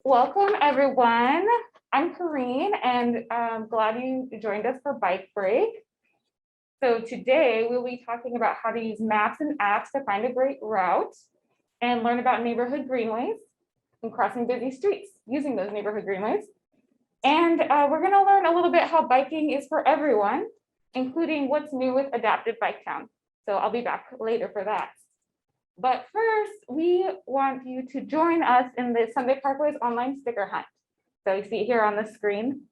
Welcome, everyone. I'm Kareen, and I'm glad you joined us for Bike Break. So today we'll be talking about how to use maps and apps to find a great route and learn about neighborhood greenways and crossing busy streets using those neighborhood greenways. And we're going to learn a little bit how biking is for everyone, including what's new with Adaptive BIKETOWN. So I'll be back later for that. But first, we want you to join us in the Sunday Parkways online sticker hunt. So you see it here on the screen.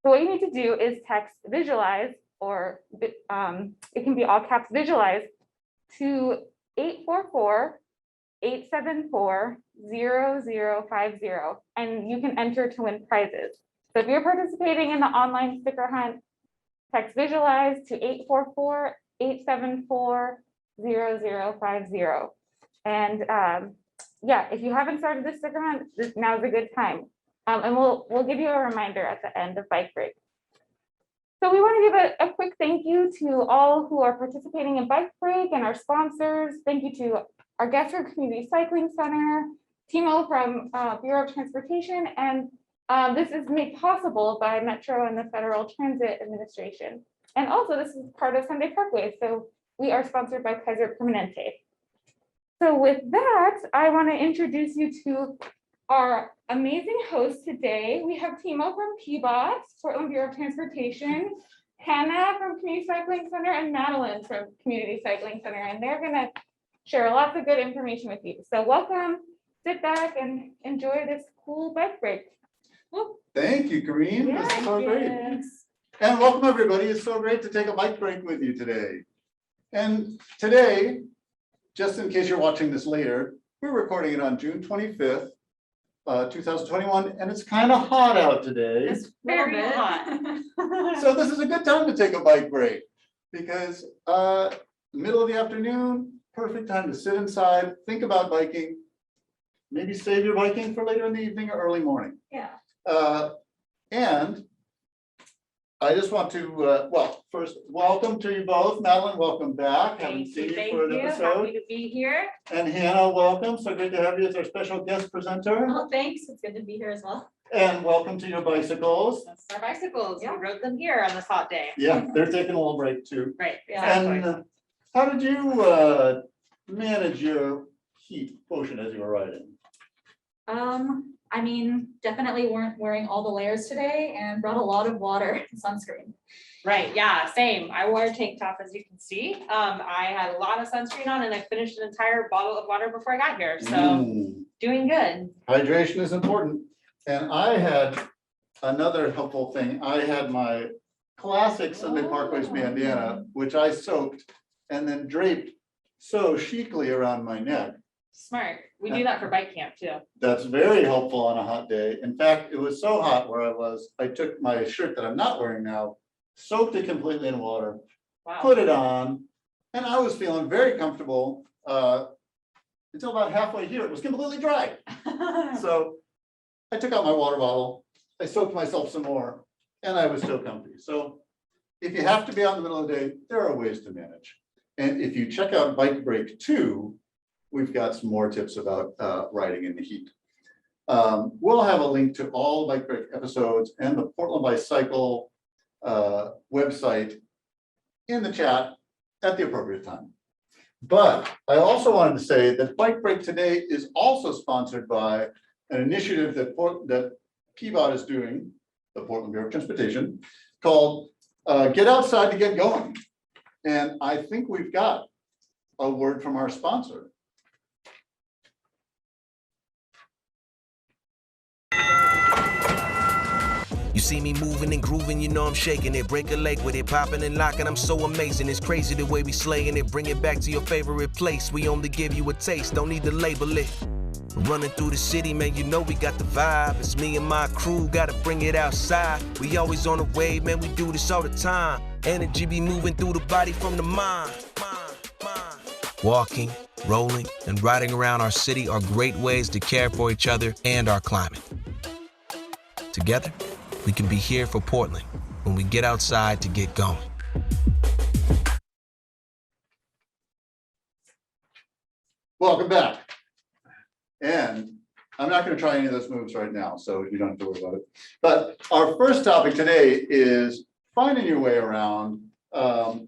So what you need to do is text visualize, or it can be all caps visualize, to 844-874-0050, and you can enter to win prizes. So if you're participating in the online sticker hunt, text visualize to 844-874-0050. And yeah, if you haven't started the sticker hunt, now's a good time. And we'll give you a reminder at the end of Bike Break. So we want to give a quick thank you to all who are participating in Bike Break and our sponsors. Thank you to our guest from Community Cycling Center, Timo from Bureau of Transportation, and this is made possible by Metro and the Federal Transit Administration. And also this is part of Sunday Parkways, so we are sponsored by Kaiser Permanente. So with that, I want to introduce you to our amazing host today. We have Timo from PBOT, Portland Bureau of Transportation, Hanna from Community Cycling Center, and Maddeline from Community Cycling Center, and they're going to share lots of good information with you. So welcome, sit back and enjoy this cool bike break. Well, thank you, Kareen. Yeah, this is so great. And welcome, everybody. It's so great to take a bike break with you today. And today, just in case you're watching this later, we're recording it on June 25th, 2021, and it's kind of hot out today. It's very hot. So this is a good time to take a bike break because middle of the afternoon, perfect time to sit inside, think about biking, maybe save your biking for later in the evening or early morning. Yeah. And I just want to, well, first, welcome to you both. Maddeline, welcome back. Haven't seen you for an episode. Happy to be here. And Hanna, welcome. So good to have you as our special guest presenter. Oh, thanks. It's good to be here as well. And welcome to your bicycles. That's our bicycles. Yeah. We rode them here on this hot day. Yeah, they're taking a little break too. Right. Exactly. And how did you manage your heat quotient as you were riding? I mean, definitely weren't wearing all the layers today and brought a lot of water and sunscreen. Right, yeah, same. I wore a tank top, as you can see. I had a lot of sunscreen on and I finished an entire bottle of water before I got here, so doing good. Hydration is important. And I had another helpful thing. I had my classic Sunday Parkways bandana, which I soaked and then draped so chicly around my neck. Smart. We do that for bike camp too. That's very helpful on a hot day. In fact, it was so hot where I took my shirt that I'm not wearing now, soaked it completely in water, Wow. put it on, and I was feeling very comfortable until about halfway here. It was completely dry. So I took out my water bottle, I soaked myself some more, and I was still comfy. So if you have to be out in the middle of the day, there are ways to manage. And if you check out Bike Break 2, we've got some more tips about riding in the heat. We'll have a link to all Bike Break episodes and the Portland Bicycle website in the chat at the appropriate time. But I also wanted to say that Bike Break today is also sponsored by an initiative that PBOT is doing, the Portland Bureau of Transportation, called Get Outside to Get Going. And I think we've got a word from our sponsor. You see me moving and grooving, you know I'm shaking it. Break a leg with it, popping and locking, I'm so amazing. It's crazy the way we slaying it. Bring it back to your favorite place. We only give you a taste, don't need to label it. Running through the city, man, you know we got the vibe. It's me and my crew, gotta bring it outside. We always on the wave, man, we do this all the time. Energy be moving through the body from the mind. Walking, rolling, and riding around our city are great ways to care for each other and our climate. Together, we can be here for Portland when we get outside to get going. Welcome back. And I'm not gonna try any of those moves right now, so you don't have to worry about it. But our first topic today is finding your way around the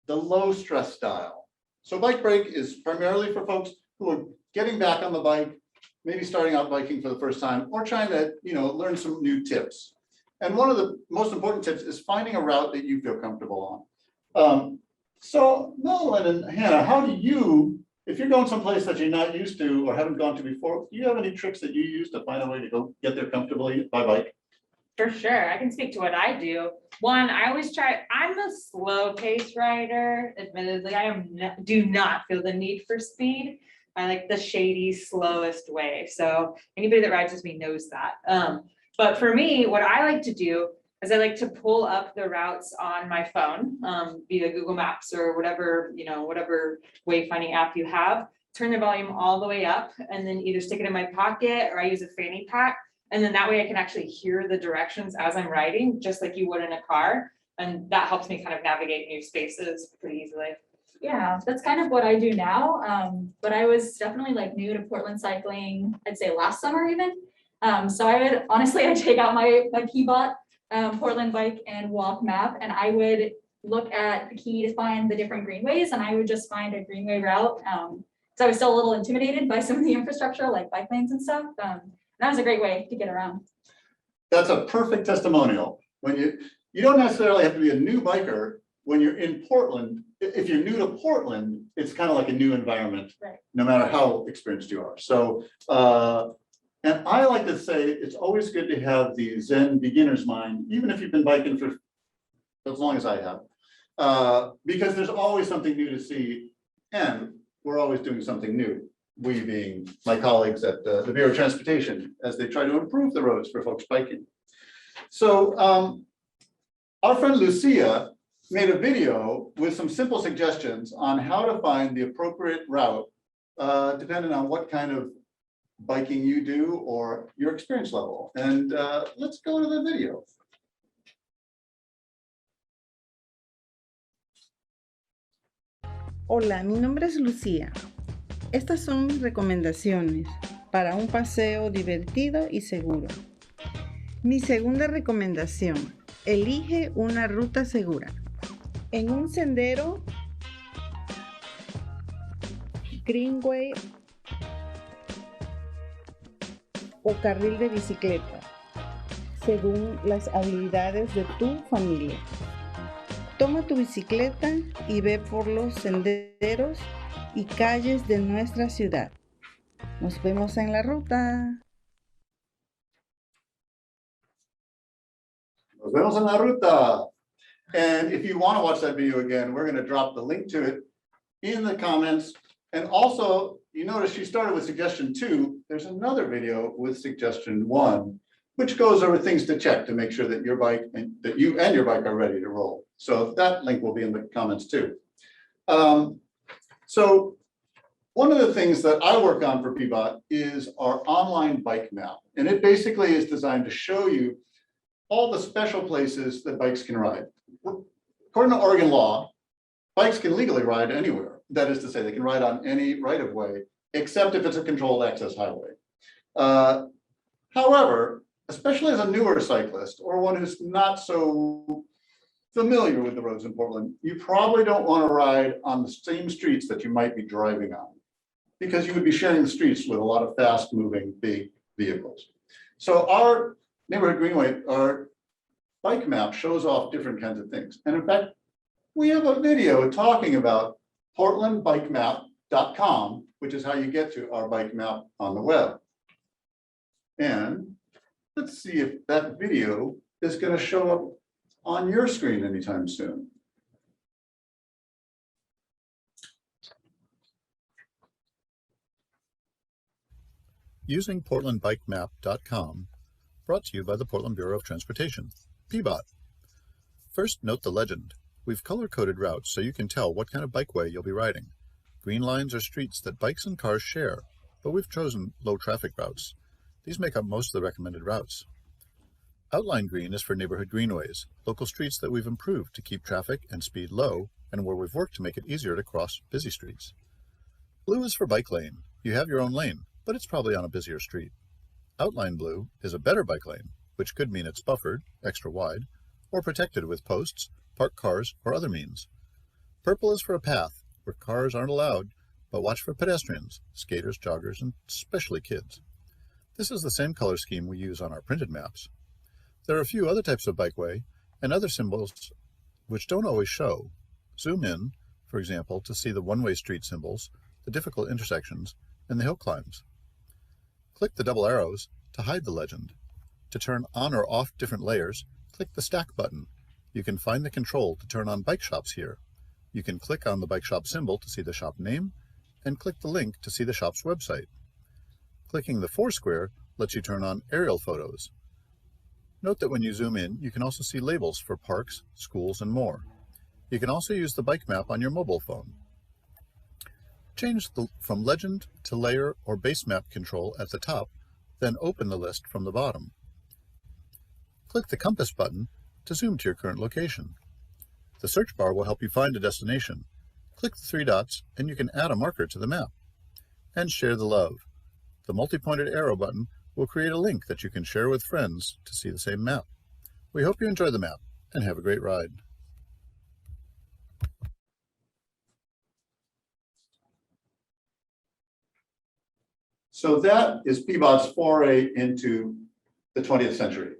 low stress style. So bike break is primarily for folks who are getting back on the bike, maybe starting out biking for the first time, or trying to, learn some new tips. And one of the most important tips is finding a route that you feel comfortable on. So Maddeline and Hannah, how do you, if you're going someplace that you're not used to or haven't gone to before, do you have any tricks that you use to find a way to go get there comfortably by bike? For sure, I can speak to what I do. One, I always try, I'm a slow pace rider. Admittedly, do not feel the need for speed. I like the shady, slowest way. So anybody that rides with me knows that. But for me, what I like to do is I like to pull up the routes on my phone, via Google Maps or whatever, whatever wayfinding app you have, turn the volume all the way up and then either stick it in my pocket or I use a fanny pack. And then that way I can actually hear the directions as I'm riding, just like you would in a car. And that helps me kind of navigate new spaces pretty easily. Yeah, that's kind of what I do now. But I was definitely like new to Portland cycling, I'd say last summer even. So I'd take out my Peabot Portland bike and walk map, and I would look at the key to find the different greenways, and I would just find a greenway route. So I was still a little intimidated by some of the infrastructure like bike lanes and stuff. That was a great way to get around. That's a perfect testimonial. When you don't necessarily have to be a new biker when you're in Portland. If you're new to Portland, it's kind of like a new environment, Right. No matter how experienced you are. So, and I like to say it's always good to have the Zen beginner's mind, even if you've been biking for as long as I have, because there's always something new to see, and we're always doing something new. We being my colleagues at the Bureau of Transportation, as they try to improve the roads for folks biking. So our friend Lucia made a video with some simple suggestions on how to find the appropriate route, depending on what kind of biking you do or your experience level. And let's go to the video. Hola, mi nombre es Lucía. Estas son mis recomendaciones para un paseo divertido y seguro. Mi segunda recomendación: elige una ruta segura. En un sendero, greenway o carril de bicicleta, según las habilidades de tu familia. Toma tu bicicleta y ve por los senderos y calles de nuestra ciudad. Nos vemos en la ruta. Nos vemos en la ruta. And if you want to watch that video again, we're going to drop the link to it in the comments. And also, you notice she started with suggestion 2. There's another video with suggestion 1, which goes over things to check to make sure that your bike and that you and your bike are ready to roll. So that link will be in the comments too. So one of the things that I work on for Peabot is our online bike map. And it basically is designed to show you all the special places that bikes can ride. According to Oregon law, bikes can legally ride anywhere. That is to say, they can ride on any right of way, except if it's a controlled access highway. However, especially as a newer cyclist or one who's not so familiar with the roads in Portland, you probably don't want to ride on the same streets that you might be driving on, because you would be sharing the streets with a lot of fast moving big vehicles. So our neighborhood greenway, our bike map shows off different kinds of things. And in fact, we have a video talking about portlandbikemap.com, which is how you get to our bike map on the web. And let's see if that video is going to show up on your screen anytime soon. Using portlandbikemap.com, brought to you by the Portland Bureau of Transportation, Peabot. First, note the legend. We've color-coded routes so you can tell what kind of bikeway you'll be riding. Green lines are streets that bikes and cars share, but we've chosen low-traffic routes. These make up most of the recommended routes. Outline green is for neighborhood greenways, local streets that we've improved to keep traffic and speed low, and where we've worked to make it easier to cross busy streets. Blue is for bike lane. You have your own lane. but it's probably on a busier street. Outline blue is a better bike lane, which could mean it's buffered, extra wide, or protected with posts, parked cars, or other means. Purple is for a path where cars aren't allowed, but watch for pedestrians, skaters, joggers, and especially kids. This is the same color scheme we use on our printed maps. There are a few other types of bikeway and other symbols which don't always show. Zoom in, for example, to see the one-way street symbols, the difficult intersections, and the hill climbs. Click the double arrows to hide the legend. To turn on or off different layers, click the stack button. You can find the control to turn on bike shops here. You can click on the bike shop symbol to see the shop name, and click the link to see the shop's website. Clicking the 4 square lets you turn on aerial photos. Note that when you zoom in, you can also see labels for parks, schools, and more. You can also use the bike map on your mobile phone. Change from legend to layer or base map control at the top, then open the list from the bottom. Click the compass button to zoom to your current location. The search bar will help you find a destination. Click the 3 dots and you can add a marker to the map. And share the love. The multi-pointed arrow button will create a link that you can share with friends to see the same map. We hope you enjoy the map and have a great ride. So that is Peabot's foray into the 20th century.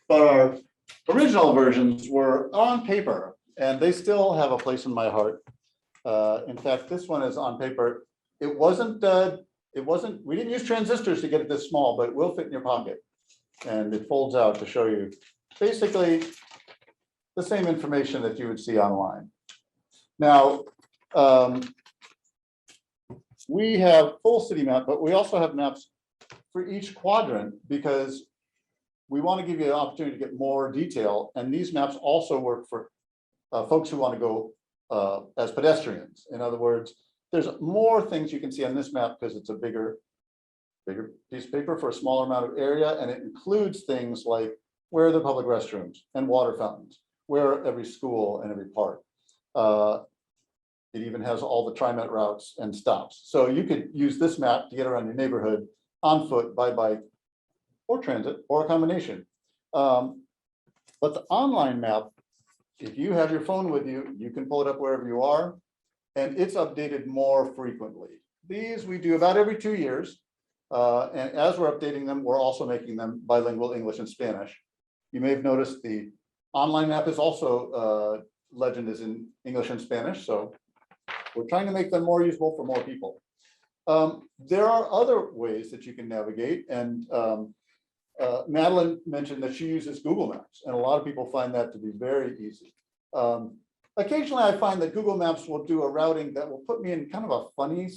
But our original versions were on paper, and they still have a place in my heart. In fact, this one is on paper. It wasn't, we didn't use transistors to get it this small, but it will fit in your pocket. And it folds out to show you basically the same information that you would see online. Now, we have full city map, but we also have maps for each quadrant because we want to give you an opportunity to get more detail. And these maps also work for folks who want to go as pedestrians. In other words, there's more things you can see on this map because it's a bigger piece of paper for a smaller amount of area. And it includes things like where are the public restrooms and water fountains, where are every school and every park. It even has all the TriMet routes and stops. So you could use this map to get around your neighborhood on foot, by bike, or transit, or a combination. But the online map, if you have your phone with you, you can pull it up wherever you are, and it's updated more frequently. These we do about every 2 years. And as we're updating them, we're also making them bilingual English and Spanish. You may have noticed the online map is also, legend is in English and Spanish. So we're trying to make them more usable for more people. There are other ways that you can navigate, and Maddeline mentioned that she uses Google Maps, and a lot of people find that to be very easy. Occasionally, I find that Google Maps will do a routing that will put me in kind of a funny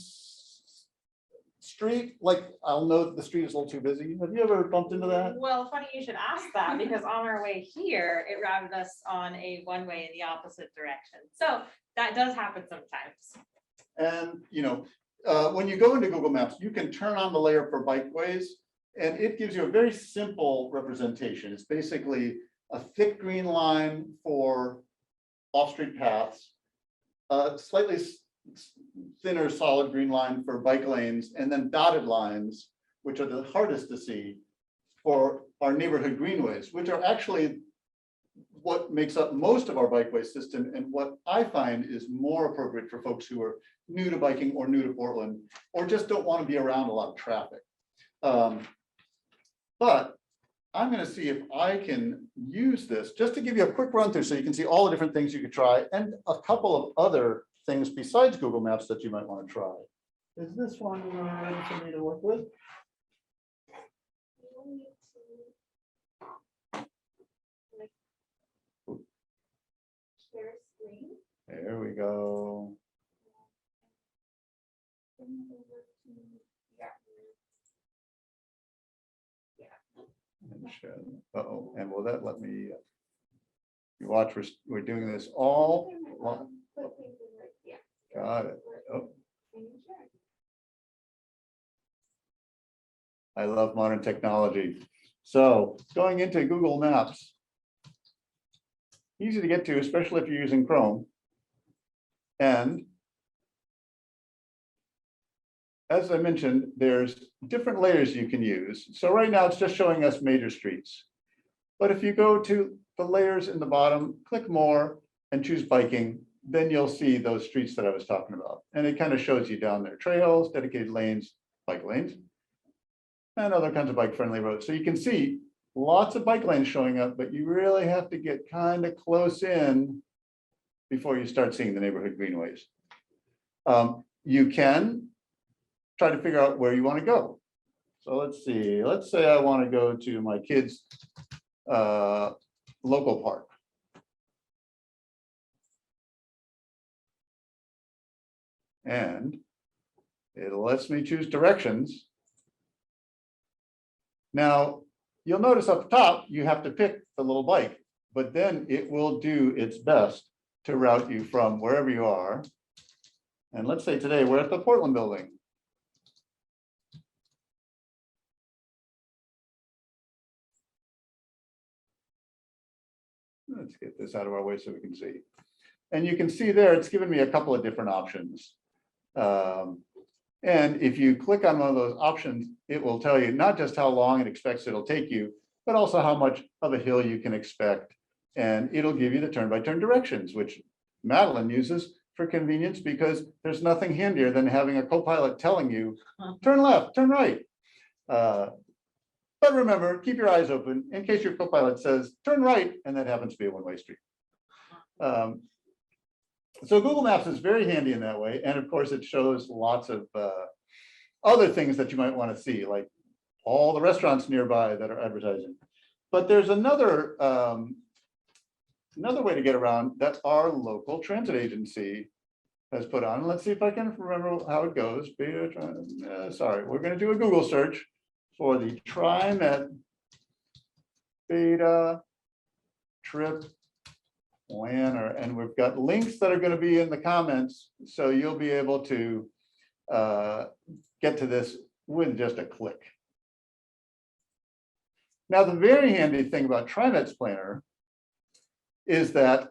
street. Like I'll know that the street is a little too busy. Have you ever bumped into that? Well, funny you should ask that because on our way here, it routed us on a one-way in the opposite direction. So that does happen sometimes. And you know, when you go into Google Maps, you can turn on the layer for bikeways, and it gives you a very simple representation. It's basically a thick green line for off-street paths, slightly thinner solid green line for bike lanes, and then dotted lines, which are the hardest to see, for our neighborhood greenways, which are actually what makes up most of our bikeway system, and what I find is more appropriate for folks who are new to biking or new to Portland, or just don't want to be around a lot of traffic. But I'm going to see if I can use this just to give you a quick run through so you can see all the different things you could try, and a couple of other things besides Google Maps that you might want to try. Is this one ready for me to work with? There we go. Uh-oh, and will that let me? You watch, we're doing this all. Got it. Oh. I love modern technology. So going into Google Maps, easy to get to, especially if you're using Chrome. And as I mentioned, there's different layers you can use. So right now it's just showing us major streets. But if you go to the layers in the bottom, click more and choose biking, then you'll see those streets that I was talking about. And it kind of shows you down there, trails, dedicated lanes, bike lanes, and other kinds of bike-friendly roads. So you can see lots of bike lanes showing up, but you really have to get kind of close in before you start seeing the neighborhood greenways. You can try to figure out where you want to go. So let's see, let's say I want to go to my kids' local park. And it lets me choose directions. Now, you'll notice up top, you have to pick the little bike, but then it will do its best to route you from wherever you are. And let's say today we're at the Portland building. Let's get this out of our way so we can see. And you can see there, it's given me a couple of different options. And if you click on one of those options, it will tell you not just how long it expects it'll take you, but also how much of a hill you can expect. And it'll give you the turn-by-turn directions, which Maddeline uses for convenience because there's nothing handier than having a co-pilot telling you, turn left, turn right. But remember, keep your eyes open in case your co-pilot says, turn right, and that happens to be a one-way street. So Google Maps is very handy in that way. And of course, it shows lots of other things that you might want to see, like all the restaurants nearby that are advertising. But there's another way to get around that our local transit agency has put on. Let's see if I can remember how it goes. Sorry, we're going to do a Google search for the TriMet Beta Trip Planner, and we've got links that are going to be in the comments, so you'll be able to get to this with just a click. Now, the very handy thing about TriMet's planner is that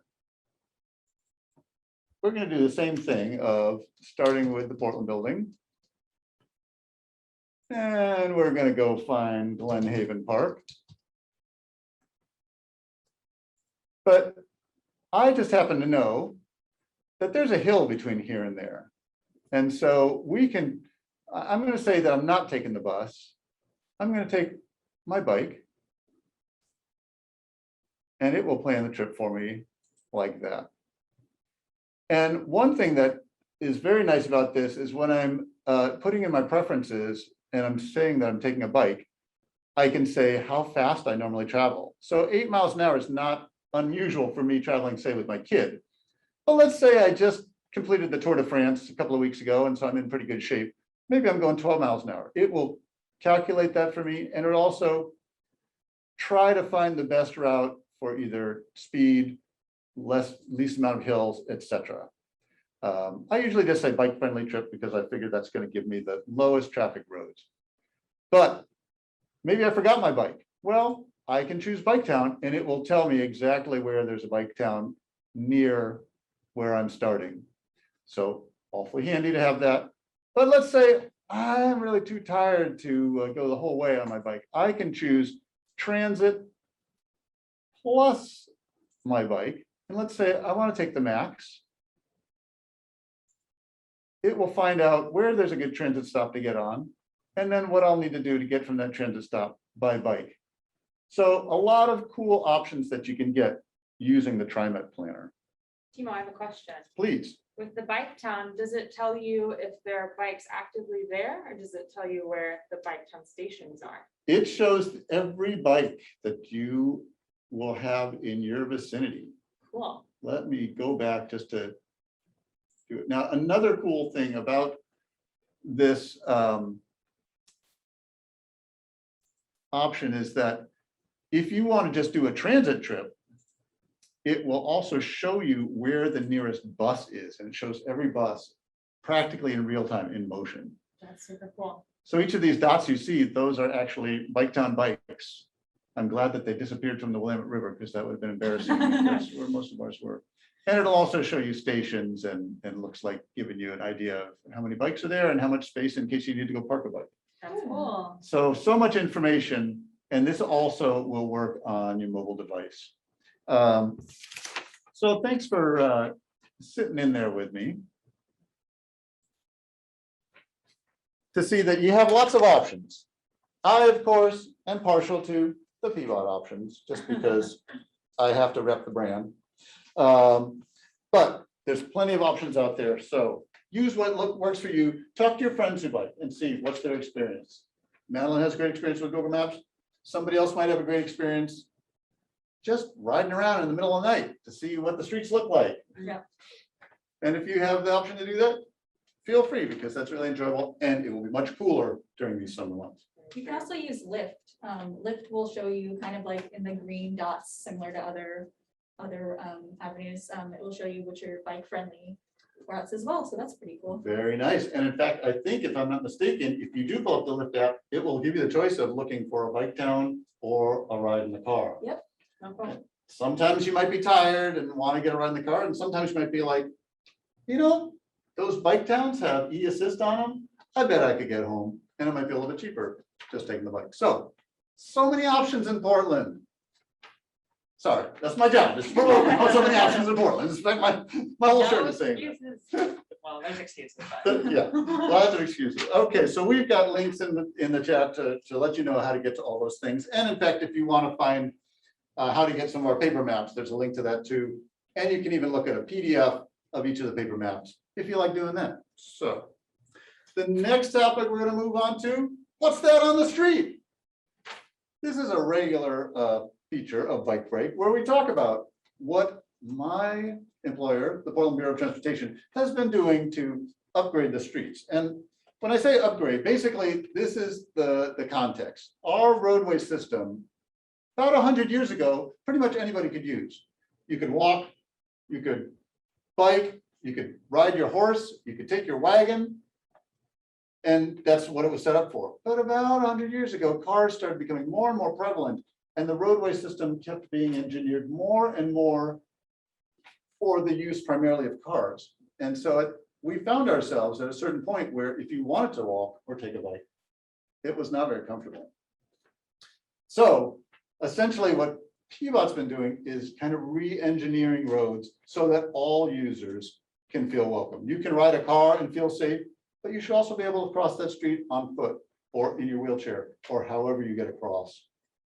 we're going to do the same thing of starting with the Portland building. And we're going to go find Glen Haven Park. But I just happen to know that there's a hill between here and there. And so we can, I'm going to say that I'm not taking the bus. I'm going to take my bike. And it will plan the trip for me like that. And one thing that is very nice about this is when I'm putting in my preferences and I'm saying that I'm taking a bike, I can say how fast I normally travel. So 8 miles an hour is not unusual for me traveling, say, with my kid. But let's say I just completed the Tour de France a couple of weeks ago, and so I'm in pretty good shape. Maybe I'm going 12 miles an hour. It will calculate that for me, and it'll also try to find the best route for either speed, least amount of hills, etc. I usually just say bike-friendly trip because I figure that's going to give me the lowest traffic roads. But maybe I forgot my bike. Well, I can choose BIKETOWN and it will tell me exactly where there's a BIKETOWN near where I'm starting. So awfully handy to have that. But let's say I'm really too tired to go the whole way on my bike. I can choose transit plus my bike. And let's say I want to take the max. It will find out where there's a good transit stop to get on, and then what I'll need to do to get from that transit stop by bike. So a lot of cool options that you can get using the TriMet planner. Timo, I have a question. Please. With the BIKETOWN, does it tell you if there are bikes actively there, or does it tell you where the BIKETOWN stations are? It shows every bike that you will have in your vicinity. Cool. Let me go back just to do it. Now, another cool thing about this option is that if you want to just do a transit trip, it will also show you where the nearest bus is, and it shows every bus practically in real time in motion. That's super cool. So each of these dots you see, those are actually BIKETOWN bikes. I'm glad that they disappeared from the Willamette River because that would have been embarrassing. That's where most of ours were. And it'll also show you stations and looks like giving you an idea of how many bikes are there and how much space in case you need to go park a bike. That's cool. So much information, and this also will work on your mobile device. So thanks for sitting in there with me to see that you have lots of options. I, of course, am partial to the Pivot options, just because I have to rep the brand. But there's plenty of options out there, so use what works for you. Talk to your friends who bike and see what's their experience. Maddeline has great experience with Google Maps. Somebody else might have a great experience just riding around in the middle of the night to see what the streets look like. Yeah. And if you have the option to do that, feel free, because that's really enjoyable and it will be much cooler during these summer months. You can also use Lyft. Lyft will show you kind of like in the green dots, similar to other avenues. It will show you which are bike friendly routes as well. So that's pretty cool. Very nice. And in fact, I think if I'm not mistaken, if you do pull up the Lyft app, it will give you the choice of looking for a bike town or a ride in the car. Yep. No problem. Sometimes you might be tired and want to get a ride in the car, and sometimes you might be like, you know, those bike towns have e-assist on them. I bet I could get home, and it might be a little bit cheaper just taking the bike. So many options in Portland. Sorry, that's my job. It's so many options in Portland. It's like my whole shirt is saying that. Well, there's excuses, but. Yeah, lots of excuses. Okay, so we've got links in the chat to let you know how to get to all those things. And in fact, if you want to find how to get some of our paper maps, there's a link to that too. And you can even look at a PDF of each of the paper maps if you like doing that. So the next topic we're going to move on to, what's that on the street? This is a regular feature of Bike Break where we talk about what my employer, the Portland Bureau of Transportation, has been doing to upgrade the streets. And when I say upgrade, basically this is the context. Our roadway system, about 100 years ago, pretty much anybody could use. You could walk, you could bike, you could ride your horse, you could take your wagon, and that's what it was set up for. But about 100 years ago, cars started becoming more and more prevalent, and the roadway system kept being engineered more and more for the use primarily of cars. And so we found ourselves at a certain point where if you wanted to walk or take a bike, it was not very comfortable. So essentially what Pivot's been doing is kind of re-engineering roads so that all users can feel welcome. You can ride a car and feel safe, but you should also be able to cross that street on foot or in your wheelchair or however you get across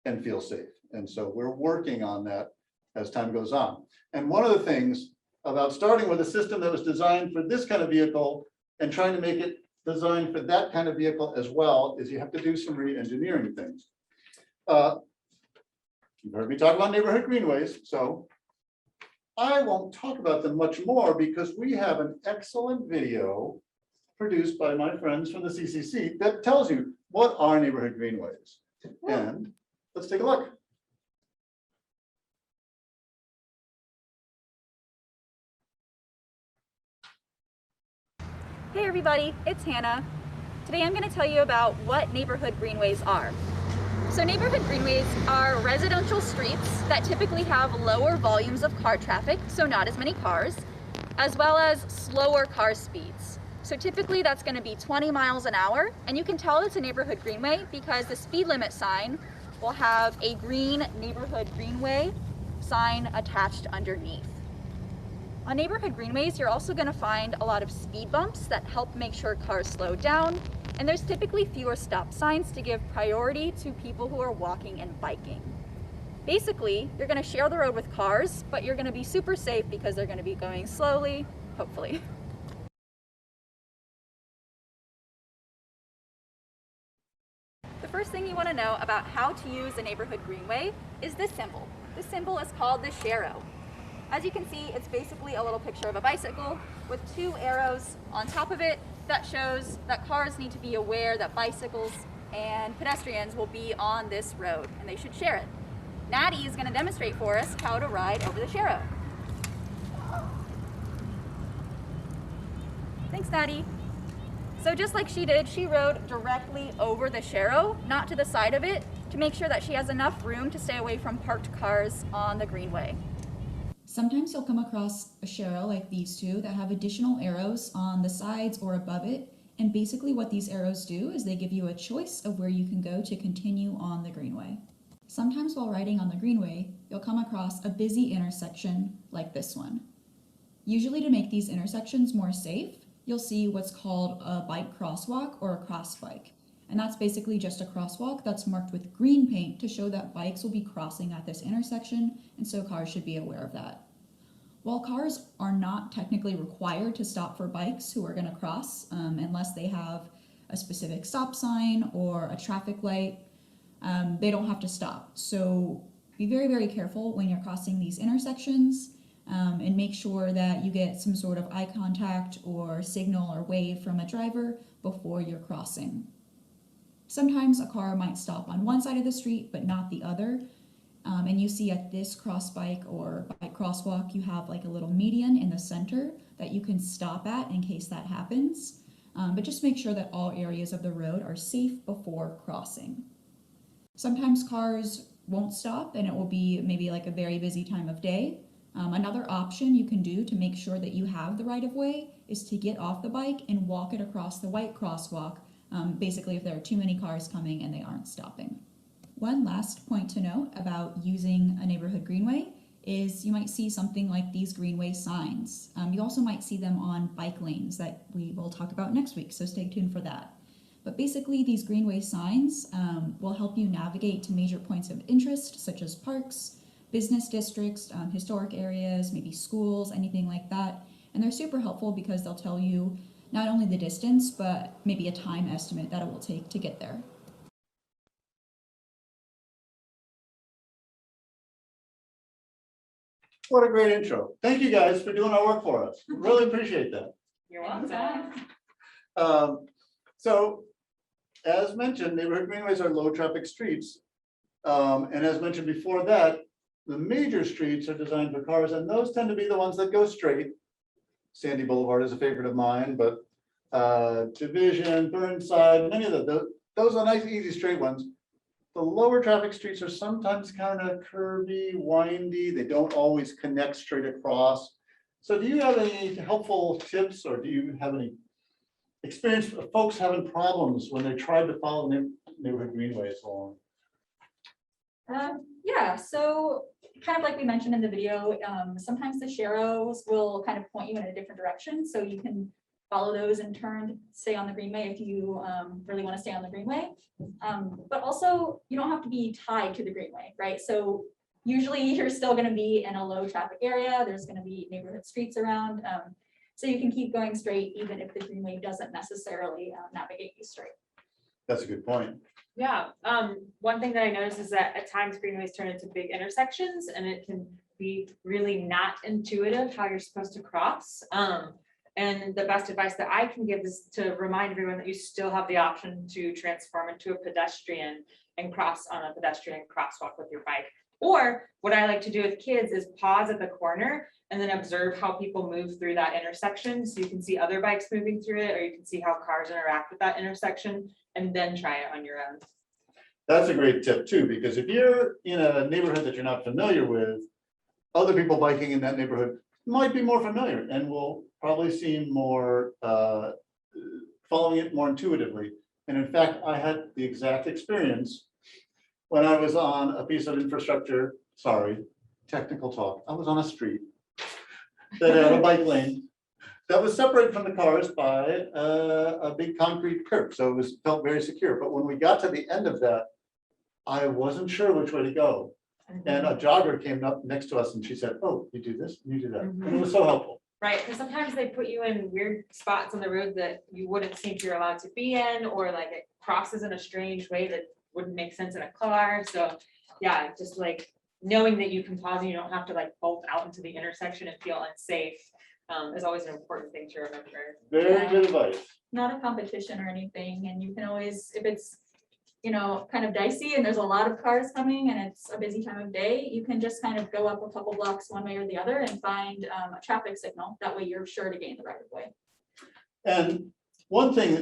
and feel safe. And so we're working on that as time goes on. And one of the things about starting with a system that was designed for this kind of vehicle and trying to make it designed for that kind of vehicle as well is you have to do some re-engineering things. You've heard me talk about neighborhood greenways, so I won't talk about them much more because we have an excellent video produced by my friends from the CCC that tells you what are neighborhood greenways. And let's take a look. Hey everybody, it's Hannah. Today I'm going to tell you about what neighborhood greenways are. So neighborhood greenways are residential streets that typically have lower volumes of car traffic, so not as many cars, as well as slower car speeds. So typically that's going to be 20 miles an hour, and you can tell it's a neighborhood greenway because the speed limit sign will have a green neighborhood greenway sign attached underneath. On neighborhood greenways, you're also going to find a lot of speed bumps that help make sure cars slow down, and there's typically fewer stop signs to give priority to people who are walking and biking. Basically, you're going to share the road with cars, but you're going to be super safe because they're going to be going slowly, hopefully. The first thing you want to know about how to use a neighborhood greenway is this symbol. This symbol is called the Sharrow. As you can see, it's basically a little picture of a bicycle with two arrows on top of it that shows that cars need to be aware that bicycles and pedestrians will be on this road and they should share it. Natty is going to demonstrate for us how to ride over the Sharrow. Thanks, Natty. So just like she did, she rode directly over the Sharrow, not to the side of it, to make sure that she has enough room to stay away from parked cars on the greenway. Sometimes you'll come across a shero like these two that have additional arrows on the sides or above it. And basically what these arrows do is they give you a choice of where you can go to continue on the greenway. Sometimes while riding on the greenway, you'll come across a busy intersection like this one. Usually to make these intersections more safe, you'll see what's called a bike crosswalk or a cross bike. And that's basically just a crosswalk that's marked with green paint to show that bikes will be crossing at this intersection, and so cars should be aware of that. While cars are not technically required to stop for bikes who are going to cross, unless they have a specific stop sign or a traffic light, they don't have to stop. So be very, very careful when you're crossing these intersections, and make sure that you get some sort of eye contact or signal or wave from a driver before you're crossing. Sometimes a car might stop on one side of the street but not the other. And you see at this cross bike or bike crosswalk, you have like a little median in the center that you can stop at in case that happens. But just make sure that all areas of the road are safe before crossing. Sometimes cars won't stop and it will be maybe like a very busy time of day. Another option you can do to make sure that you have the right of way is to get off the bike and walk it across the white crosswalk. Basically if there are too many cars coming and they aren't stopping. One last point to note about using a neighborhood greenway is you might see something like these greenway signs. You also might see them on bike lanes that we will talk about next week, so stay tuned for that. But basically these greenway signs will help you navigate to major points of interest such as parks, business districts, historic areas, maybe schools, anything like that. And they're super helpful because they'll tell you not only the distance, but maybe a time estimate that it will take to get there. What a great intro. Thank you guys for doing our work for us. Really appreciate that. You're welcome. So as mentioned, neighborhood greenways are low traffic streets. And as mentioned before that, the major streets are designed for cars and those tend to be the ones that go straight. Sandy Boulevard is a favorite of mine, but Division, Burnside, many of those are nice, easy, straight ones. The lower traffic streets are sometimes kind of curvy, windy. They don't always connect straight across. So do you have any helpful tips or do you have any experience of folks having problems when they tried to follow neighborhood greenways along? Yeah, so kind of like we mentioned in the video, sometimes the sheros will kind of point you in a different direction. So you can follow those and stay on the greenway if you really want to stay on the greenway. But also you don't have to be tied to the greenway, right? So usually you're still going to be in a low traffic area. There's going to be neighborhood streets around. So you can keep going straight even if the greenway doesn't necessarily navigate you straight. That's a good point. Yeah, one thing that I noticed is that at times greenways turn into big intersections and it can be really not intuitive how you're supposed to cross. And the best advice that I can give is to remind everyone that you still have the option to transform into a pedestrian and cross on a pedestrian crosswalk with your bike. Or what I like to do with kids is pause at the corner and then observe how people move through that intersection. So you can see other bikes moving through it, or you can see how cars interact with that intersection and then try it on your own. That's a great tip too, because if you're in a neighborhood that you're not familiar with, other people biking in that neighborhood might be more familiar and will probably seem more following it more intuitively. And in fact, I had the exact experience when I was on a piece of infrastructure, sorry, technical talk. I was on a street that had a bike lane that was separated from the cars by a big concrete curb. So it felt very secure. But when we got to the end of that, I wasn't sure which way to go. And a jogger came up next to us and she said, oh, you do this, you do that. And it was so helpful. Right, because sometimes they put you in weird spots on the road that you wouldn't think you're allowed to be in, or like it crosses in a strange way that wouldn't make sense in a car. So yeah, just like knowing that you can pause and you don't have to like bolt out into the intersection and feel unsafe is always an important thing to remember. Very good advice. Not a competition or anything, and you can always, if it's kind of dicey and there's a lot of cars coming and it's a busy time of day, you can just kind of go up a couple blocks one way or the other and find a traffic signal. That way you're sure to gain the right of way. And one thing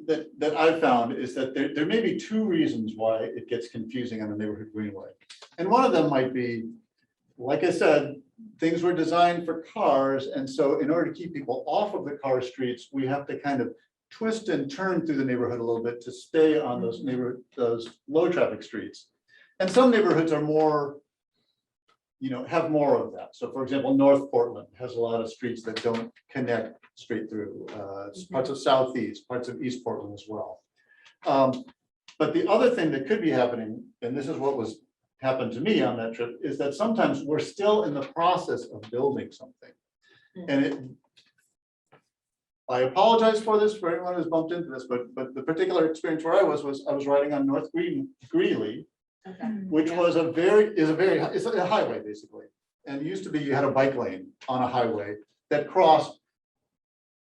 that I've found is that there may be two reasons why it gets confusing on the neighborhood greenway. And one of them might be like I said, things were designed for cars. And so in order to keep people off of the car streets, we have to kind of twist and turn through the neighborhood a little bit to stay on those low traffic streets. And some neighborhoods are more, have more of that. So for example, North Portland has a lot of streets that don't connect straight through, parts of Southeast, parts of East Portland as well. But the other thing that could be happening, and this is what happened to me on that trip, is that sometimes we're still in the process of building something. And I apologize for this, for anyone who's bumped into this, but the particular experience where I was riding on North Greeley, Okay. which was it's a highway basically. And it used to be you had a bike lane on a highway that crossed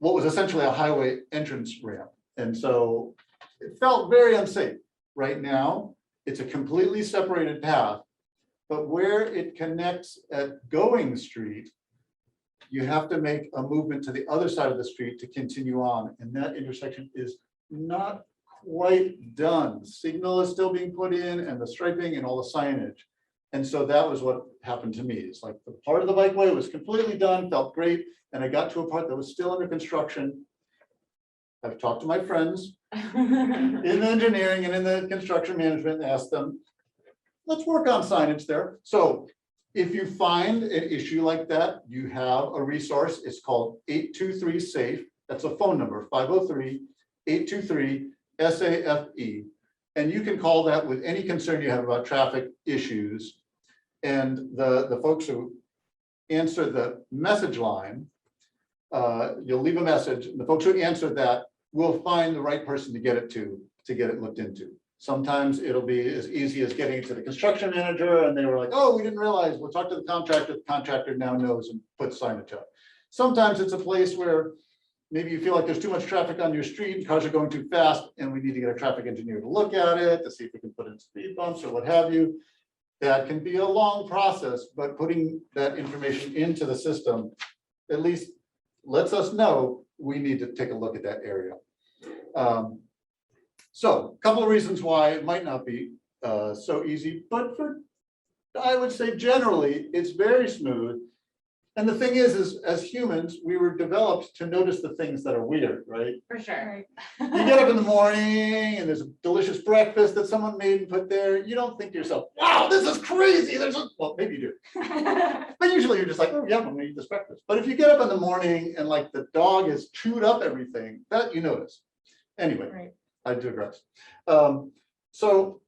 what was essentially a highway entrance ramp. And so it felt very unsafe. Right now, it's a completely separated path, but where it connects at Going Street, you have to make a movement to the other side of the street to continue on. And that intersection is not quite done. Signal is still being put in and the striping and all the signage. And so that was what happened to me. It's like the part of the bikeway was completely done, felt great. And I got to a part that was still under construction. I've talked to my friends in the engineering and in the construction management and asked them, let's work on signage there. So if you find an issue like that, you have a resource. It's called 823-SAFE. That's a phone number, 503-823-SAFE. And you can call that with any concern you have about traffic issues. And the folks who answer the message line, you'll leave a message. The folks who answer that will find the right person to get it to get it looked into. Sometimes it'll be as easy as getting it to the construction manager and they were like, oh, we didn't realize, we'll talk to the contractor now knows and puts signage up. Sometimes it's a place where maybe you feel like there's too much traffic on your street, cars are going too fast, and we need to get a traffic engineer to look at it, to see if we can put in speed bumps or what have you. That can be a long process, but putting that information into the system at least lets us know we need to take a look at that area. So a couple of reasons why it might not be so easy, but I would say generally it's very smooth. And the thing is as humans, we were developed to notice the things that are weird, right? For sure. You get up in the morning and there's a delicious breakfast that someone made and put there. You don't think to yourself, wow, this is crazy. Well, maybe you do. But usually you're just like, oh yeah, I'm gonna eat this breakfast. But if you get up in the morning and like the dog has chewed up everything, that you notice. Anyway, right. I digress. So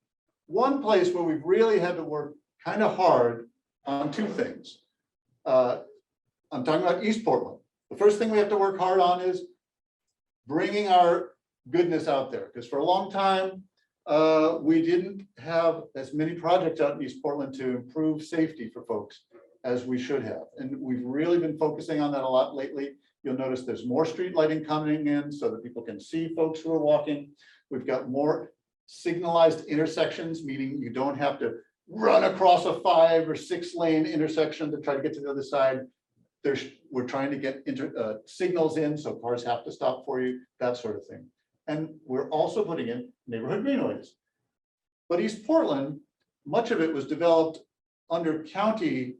one place where we've really had to work kind of hard on two things. I'm talking about East Portland. The first thing we have to work hard on is bringing our goodness out there, because for a long time, we didn't have as many projects out in East Portland to improve safety for folks as we should have. And we've really been focusing on that a lot lately. You'll notice there's more street lighting coming in so that people can see folks who are walking. We've got more signalized intersections, meaning you don't have to run across a 5 or 6 lane intersection to try to get to the other side. We're trying to get signals in so cars have to stop for you, that sort of thing. And we're also putting in neighborhood greenways. But East Portland, much of it was developed under county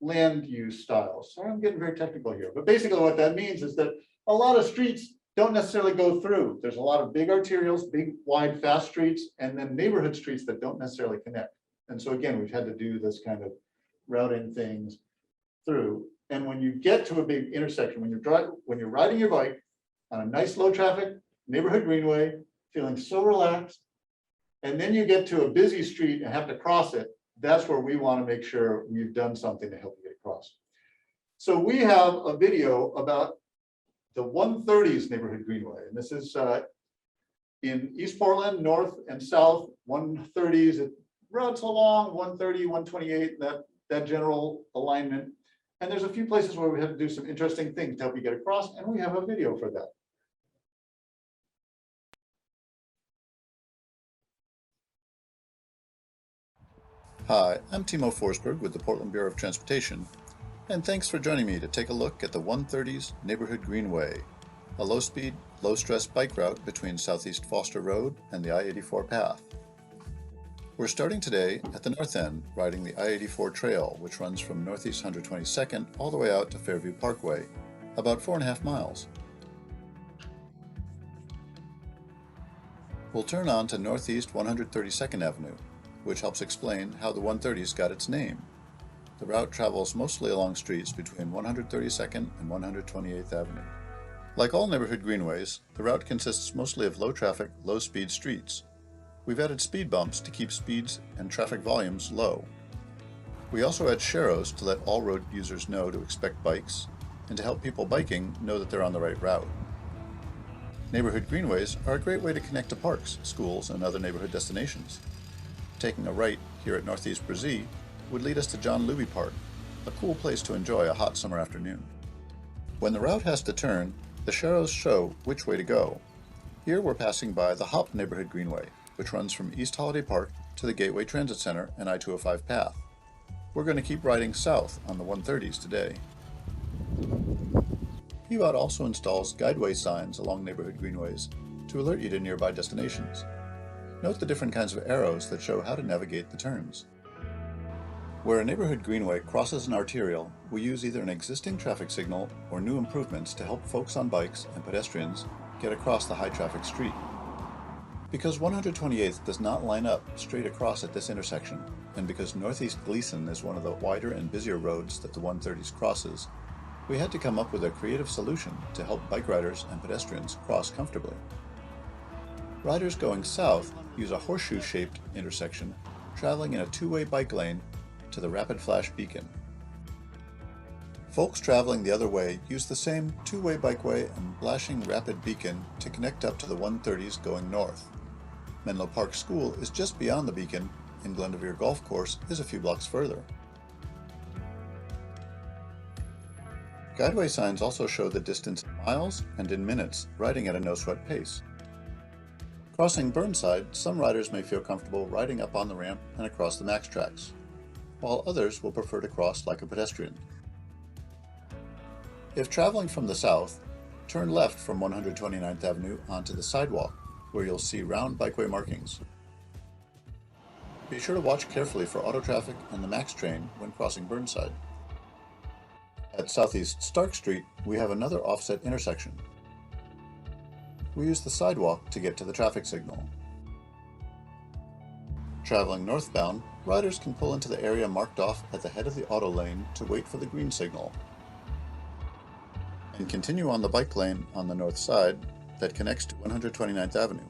land use styles. Sorry, I'm getting very technical here, but basically what that means is that a lot of streets don't necessarily go through. There's a lot of big arterials, big, wide, fast streets, and then neighborhood streets that don't necessarily connect. And so again, we've had to do this kind of routing things through. And when you get to a big intersection, when you're riding your bike on a nice low traffic neighborhood greenway, feeling so relaxed, and then you get to a busy street and have to cross it, that's where we want to make sure we've done something to help you get across. So we have a video about the 130s neighborhood greenway, and this is in East Portland, north and south. 130s, it routes along 130, 128, that general alignment. And there's a few places where we have to do some interesting things to help you get across, and we have a video for that. Hi, I'm Timo Forsberg with the Portland Bureau of Transportation, and thanks for joining me to take a look at the 130s Neighborhood Greenway, a low-speed, low-stress bike route between Southeast Foster Road and the I-84 path. We're starting today at the north end, riding the I-84 trail, which runs from Northeast 122nd all the way out to Fairview Parkway, about 4.5 miles. We'll turn on to Northeast 132nd Avenue, which helps explain how the 130s got its name. The route travels mostly along streets between 132nd and 128th Avenue. Like all neighborhood greenways, the route consists mostly of low-traffic, low-speed streets. We've added speed bumps to keep speeds and traffic volumes low. We also add sharrows to let all road users know to expect bikes, and to help people biking know that they're on the right route. Neighborhood greenways are a great way to connect to parks, schools, and other neighborhood destinations. Taking a right here at Northeast Brazee would lead us to John Luby Park, a cool place to enjoy a hot summer afternoon. When the route has to turn, the sharrows show which way to go. Here we're passing by the Hop Neighborhood Greenway, which runs from East Holiday Park to the Gateway Transit Center and I-205 path. We're going to keep riding south on the 130s today. PBOT also installs guideway signs along neighborhood greenways to alert you to nearby destinations. Note the different kinds of arrows that show how to navigate the turns. Where a neighborhood greenway crosses an arterial, we use either an existing traffic signal or new improvements to help folks on bikes and pedestrians get across the high-traffic street. Because 128th does not line up straight across at this intersection, and because Northeast Gleason is one of the wider and busier roads that the 130s crosses, we had to come up with a creative solution to help bike riders and pedestrians cross comfortably. Riders going south use a horseshoe-shaped intersection traveling in a two-way bike lane to the rapid flash beacon. Folks traveling the other way use the same two-way bikeway and flashing rapid beacon to connect up to the 130s going north. Menlo Park School is just beyond the beacon, and Glendevere Golf Course is a few blocks further. Guideway signs also show the distance in miles and in minutes, riding at a no-sweat pace. Crossing Burnside, some riders may feel comfortable riding up on the ramp and across the max tracks, while others will prefer to cross like a pedestrian. If traveling from the south, turn left from 129th Avenue onto the sidewalk, where you'll see round bikeway markings. Be sure to watch carefully for auto traffic and the MAX train when crossing Burnside. At Southeast Stark Street, we have another offset intersection. We use the sidewalk to get to the traffic signal. Traveling northbound, riders can pull into the area marked off at the head of the auto lane to wait for the green signal, and continue on the bike lane on the north side that connects to 129th Avenue.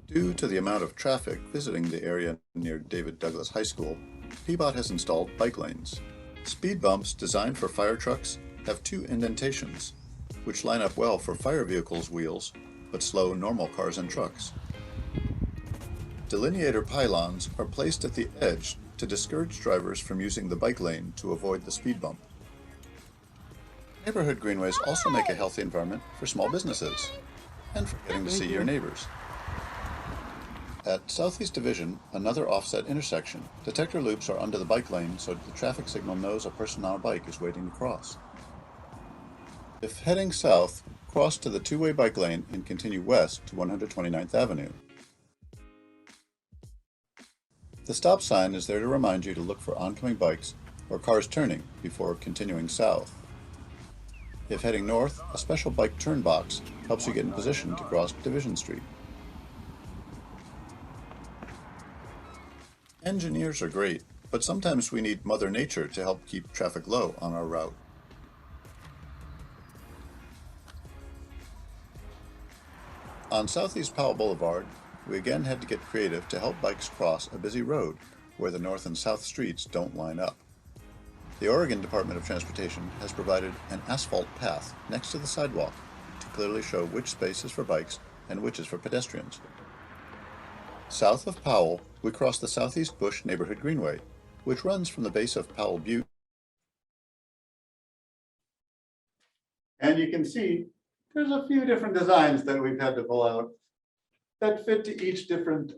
Due to the amount of traffic visiting the area near David Douglas High School, PBOT has installed bike lanes. Speed bumps designed for fire trucks have two indentations, which line up well for fire vehicles' wheels, but slow normal cars and trucks. Delineator pylons are placed at the edge to discourage drivers from using the bike lane to avoid the speed bump. Neighborhood greenways also make a healthy environment for small businesses and for getting to see your neighbors. At Southeast Division, another offset intersection, detector loops are under the bike lane so that the traffic signal knows a person on a bike is waiting to cross. If heading south, cross to the two-way bike lane and continue west to 129th Avenue. The stop sign is there to remind you to look for oncoming bikes or cars turning before continuing south. If heading north, a special bike turn box helps you get in position to cross Division Street. Engineers are great, but sometimes we need Mother Nature to help keep traffic low on our route. On Southeast Powell Boulevard, we again had to get creative to help bikes cross a busy road where the north and south streets don't line up. The Oregon Department of Transportation has provided an asphalt path next to the sidewalk to clearly show which space is for bikes and which is for pedestrians. South of Powell, we cross the Southeast Bush Neighborhood Greenway, which runs from the base of Powell Butte. And you can see there's a few different designs that we've had to pull out that fit to each different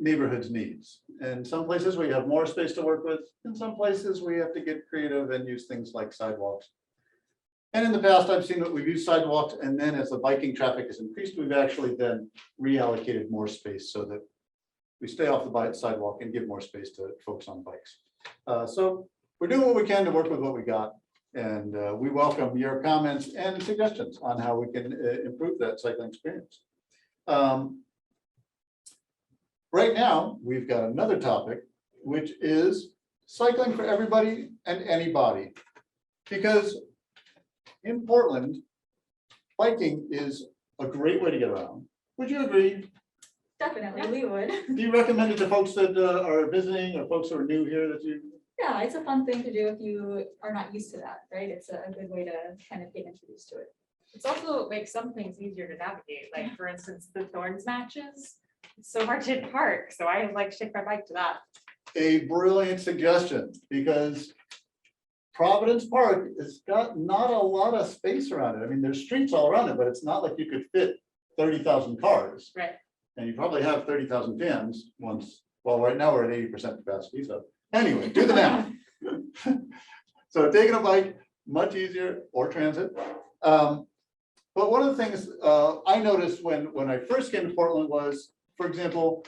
neighborhood's needs. And some places we have more space to work with, and some places we have to get creative and use things like sidewalks. And in the past, I've seen that we've used sidewalks, and then as the biking traffic has increased, we've actually then reallocated more space so that we stay off the sidewalk and give more space to folks on bikes. So we're doing what we can to work with what we got. And we welcome your comments and suggestions on how we can improve that cycling experience. Right now, we've got another topic, which is cycling for everybody and anybody. Because in Portland, biking is a great way to get around. Would you agree? Definitely, we would. Do you recommend it to folks that are visiting or folks who are new here that you? Yeah, it's a fun thing to do if you are not used to that, right? It's a good way to kind of get introduced to it. It's also makes some things easier to navigate, like for instance, the Thorns matches. It's so hard to park, so I like to take my bike to that. A brilliant suggestion, because Providence Park has got not a lot of space around it. I mean, there's streets all around it, but it's not like you could fit 30,000 cars. Right. And you probably have 30,000 fans once, well, right now we're at 80% capacity, so anyway, do the math. So taking a bike, much easier, or transit. But one of the things I noticed when I first came to Portland was, for example,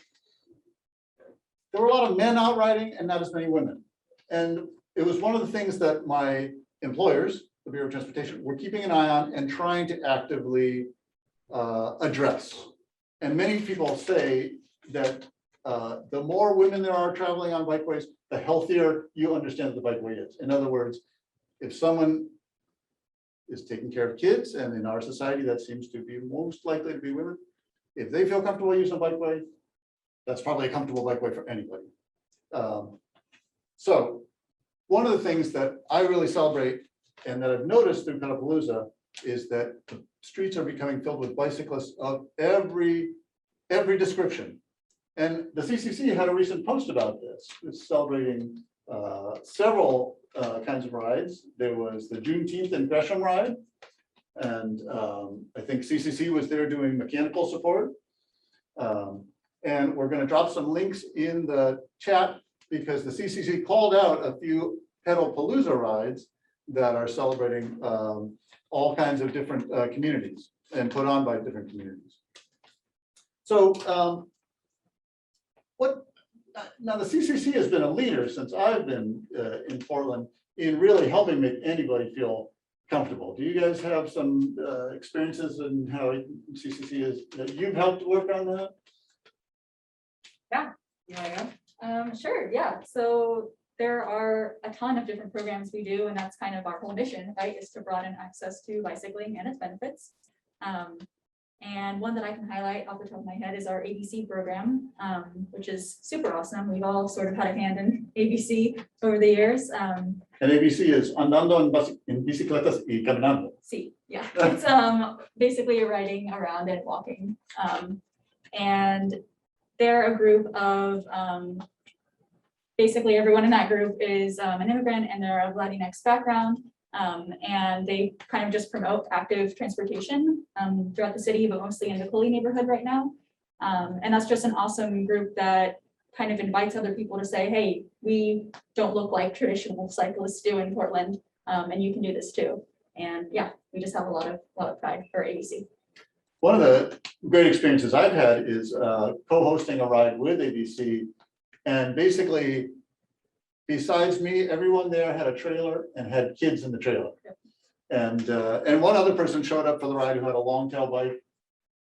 there were a lot of men out riding and not as many women. And it was one of the things that my employers, the Bureau of Transportation, were keeping an eye on and trying to actively address. And many people say that the more women there are traveling on bikeways, the healthier you understand the bikeway is. In other words, if someone is taking care of kids, and in our society, that seems to be most likely to be women, if they feel comfortable using a bikeway, that's probably a comfortable bikeway for anybody. So one of the things that I really celebrate and that I've noticed through Pedalpalooza is that the streets are becoming filled with bicyclists of every description. And the CCC had a recent post about this. It's celebrating several kinds of rides. There was the Juneteenth and Gresham ride. And I think CCC was there doing mechanical support. And we're going to drop some links in the chat because the CCC called out a few Pedalpalooza rides that are celebrating all kinds of different communities and put on by different communities. So now the CCC has been a leader since I've been in Portland in really helping make anybody feel comfortable. Do you guys have some experiences in how CCC is that you've helped work on that? Yeah. You wanna go? Sure, yeah. So there are a ton of different programs we do, and that's kind of our whole mission, right? Is to broaden access to bicycling and its benefits. And one that I can highlight off the top of my head is our ABC program, which is super awesome. We've all sort of had a hand in ABC over the years. And ABC is andando en bicicletas y caminando. See, yeah, it's basically riding around and walking. And they're a group of basically everyone in that group is an immigrant and they're of Latinx background. And they kind of just promote active transportation throughout the city, but mostly in the Coley neighborhood right now. And that's just an awesome group that kind of invites other people to say, hey, we don't look like traditional cyclists do in Portland, and you can do this too. And yeah, we just have a lot of pride for ABC. One of the great experiences I've had is co-hosting a ride with ABC. And basically, besides me, everyone there had a trailer and had kids in the trailer. And one other person showed up for the ride who had a long tail bike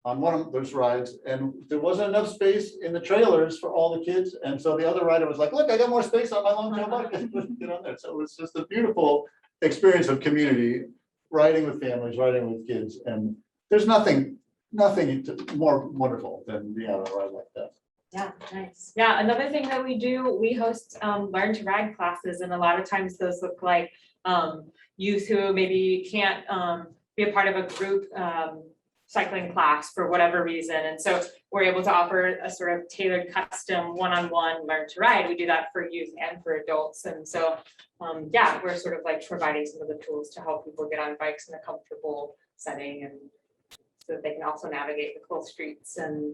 on one of those rides. And there wasn't enough space in the trailers for all the kids. And so the other rider was like, look, I got more space on my long tail bike. I couldn't get on there. So it was just a beautiful experience of community, riding with families, riding with kids. And there's nothing more wonderful than being on a ride like that. Yeah, nice. Yeah, another thing that we do, we host learn to ride classes, and a lot of times those look like youth who maybe can't be a part of a group cycling class for whatever reason. And so we're able to offer a sort of tailored custom one-on-one learn to ride. We do that for youth and for adults. And so yeah, we're sort of like providing some of the tools to help people get on bikes in a comfortable setting, and so that they can also navigate the close streets and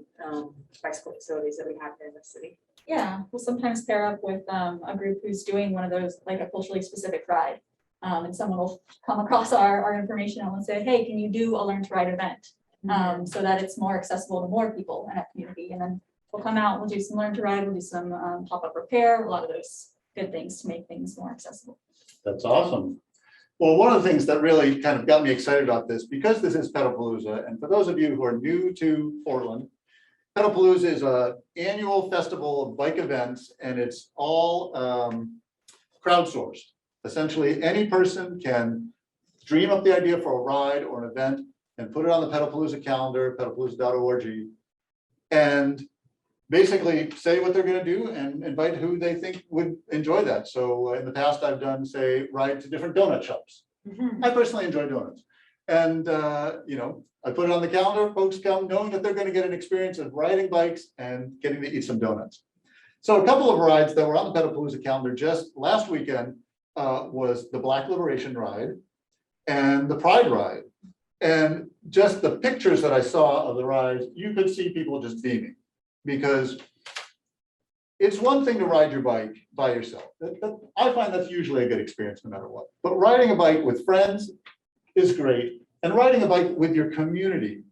bicycle facilities that we have here in the city. Yeah, we'll sometimes pair up with a group who's doing one of those, like a culturally specific ride. And someone will come across our information and will say, hey, can you do a learn to ride event? So that it's more accessible to more people in our community. And then we'll come out, we'll do some learn to ride, we'll do some pop-up repair, a lot of those good things to make things more accessible. That's awesome. Well, one of the things that really kind of got me excited about this, because this is Pedalpalooza, and for those of you who are new to Portland, Pedalpalooza is an annual festival of bike events, and it's all crowdsourced. Essentially, any person can dream up the idea for a ride or an event and put it on the Pedalpalooza calendar, pedalpalooza.org, and basically say what they're going to do and invite who they think would enjoy that. So in the past, I've done, say, ride to different donut shops. I personally enjoy donuts. And, you know, I put it on the calendar, folks come knowing that they're going to get an experience of riding bikes and getting to eat some donuts. So a couple of rides that were on the Pedalpalooza calendar just last weekend was the Black Liberation Ride and the Pride Ride. And just the pictures that I saw of the rides, you could see people just beaming, because it's one thing to ride your bike by yourself. I find that's usually a good experience no matter what. But riding a bike with friends is great. And riding a bike with your community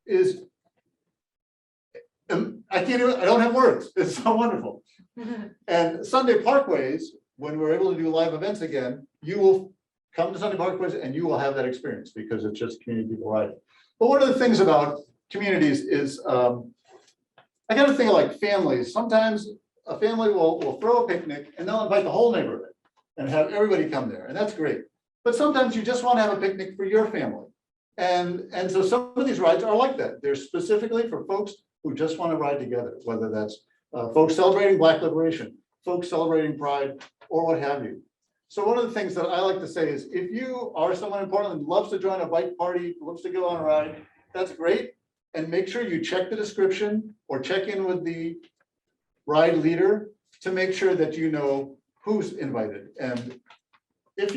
is, I don't have words. It's so wonderful. And Sunday Parkways, when we're able to do live events again, you will come to Sunday Parkways and you will have that experience, because it's just community people riding. But one of the things about communities is, I got to think of like families. Sometimes a family will throw a picnic and they'll invite the whole neighborhood and have everybody come there, and that's great. But sometimes you just want to have a picnic for your family. And so some of these rides are like that. They're specifically for folks who just want to ride together, whether that's folks celebrating Black Liberation, folks celebrating Pride, or what have you. So one of the things that I like to say is, if you are someone in Portland who loves to join a bike party, loves to go on a ride, that's great. And make sure you check the description or check in with the ride leader to make sure that you know who's invited. And if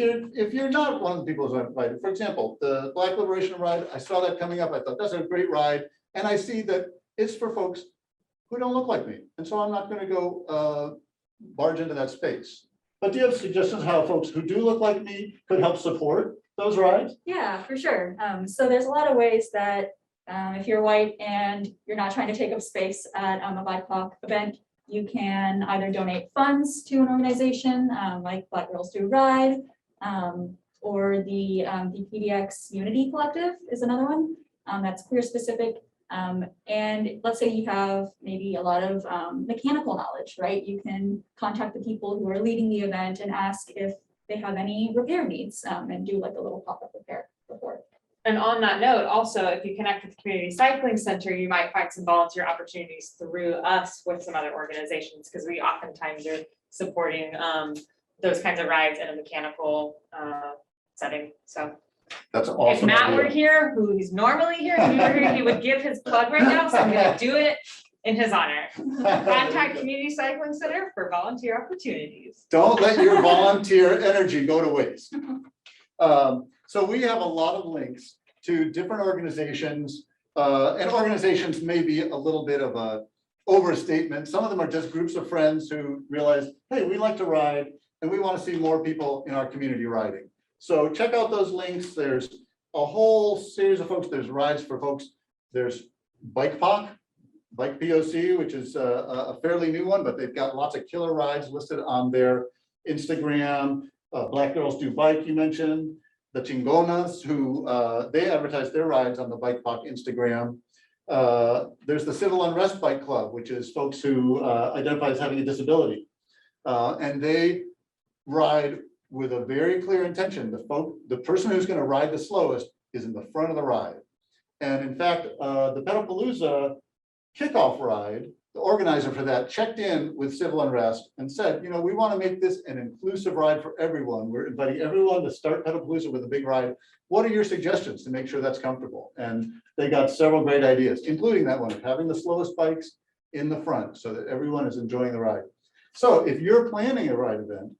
you're not one of the people who's invited, for example, the Black Liberation Ride, I saw that coming up. I thought that's a great ride. And I see that it's for folks who don't look like me. And so I'm not going to go barge into that space. But do you have suggestions how folks who do look like me could help support those rides? Yeah, for sure. So there's a lot of ways that if you're white and you're not trying to take up space at a BIPOC event, you can either donate funds to an organization like Black Girls Do Ride, or the PDX Unity Collective is another one that's queer specific. And let's say you have maybe a lot of mechanical knowledge, right? You can contact the people who are leading the event and ask if they have any repair needs, and do like a little pop-up repair before. And on that note, also, if you connect with the Community Cycling Center, you might find some volunteer opportunities through us with some other organizations, because we oftentimes are supporting those kinds of rides in a mechanical setting. So That's an awesome. if Matt idea. were here, who he's normally here, if he were here, he would give his plug right now. So I'm gonna do it in his honor. Contact Community Cycling Center for volunteer opportunities. Don't let your volunteer energy go to waste. So we have a lot of links to different organizations, and organizations may be a little bit of a overstatement. Some of them are just groups of friends who realize, hey, we like to ride and we want to see more people in our community riding. So check out those links. There's a whole series of folks. There's rides for folks. There's BikePOC, Bike POC, which is a fairly new one, but they've got lots of killer rides listed on their Instagram. Black Girls Do Bike, you mentioned. The Chingonas, who they advertise their rides on the BikePOC Instagram. There's the Civil Unrest Bike Club, which is folks who identify as having a disability. And they ride with a very clear intention. The person who's going to ride the slowest is in the front of the ride. And in fact, the Pedalpalooza kickoff ride, the organizer for that checked in with Civil Unrest and said, you know, we want to make this an inclusive ride for everyone. We're inviting everyone to start Pedalpalooza with a big ride. What are your suggestions to make sure that's comfortable? And they got several great ideas, including that one of having the slowest bikes in the front so that everyone is enjoying the ride. So if you're planning a ride event,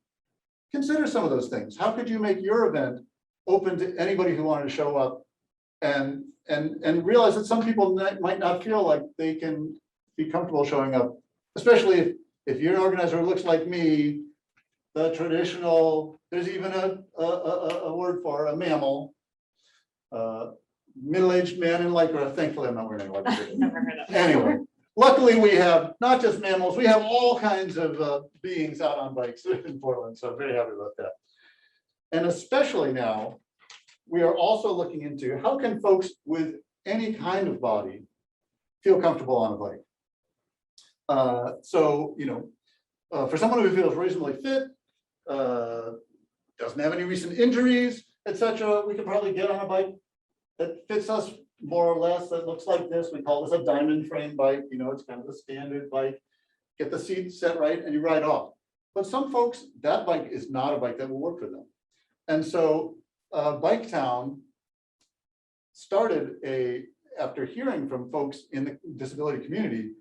consider some of those things. How could you make your event open to anybody who wanted to show up, and realize that some people might not feel like they can be comfortable showing up, especially if you're an organizer who looks like me, the traditional, there's even a word for a mammal. Middle-aged man in lycra. Thankfully, I'm not wearing lycra. Never heard of it. Anyway, luckily we have not just mammals, we have all kinds of beings out on bikes in Portland, so I'm very happy about that. And especially now, we are also looking into how can folks with any kind of body feel comfortable on a bike. So, you know, for someone who feels reasonably fit, doesn't have any recent injuries, etc., we could probably get on a bike that fits us more or less, that looks like this. We call this a diamond frame bike. You know, it's kind of the standard bike. Get the seat set right and you ride off. But some folks, that bike is not a bike that will work for them. And so BIKETOWN started after hearing from folks in the disability community,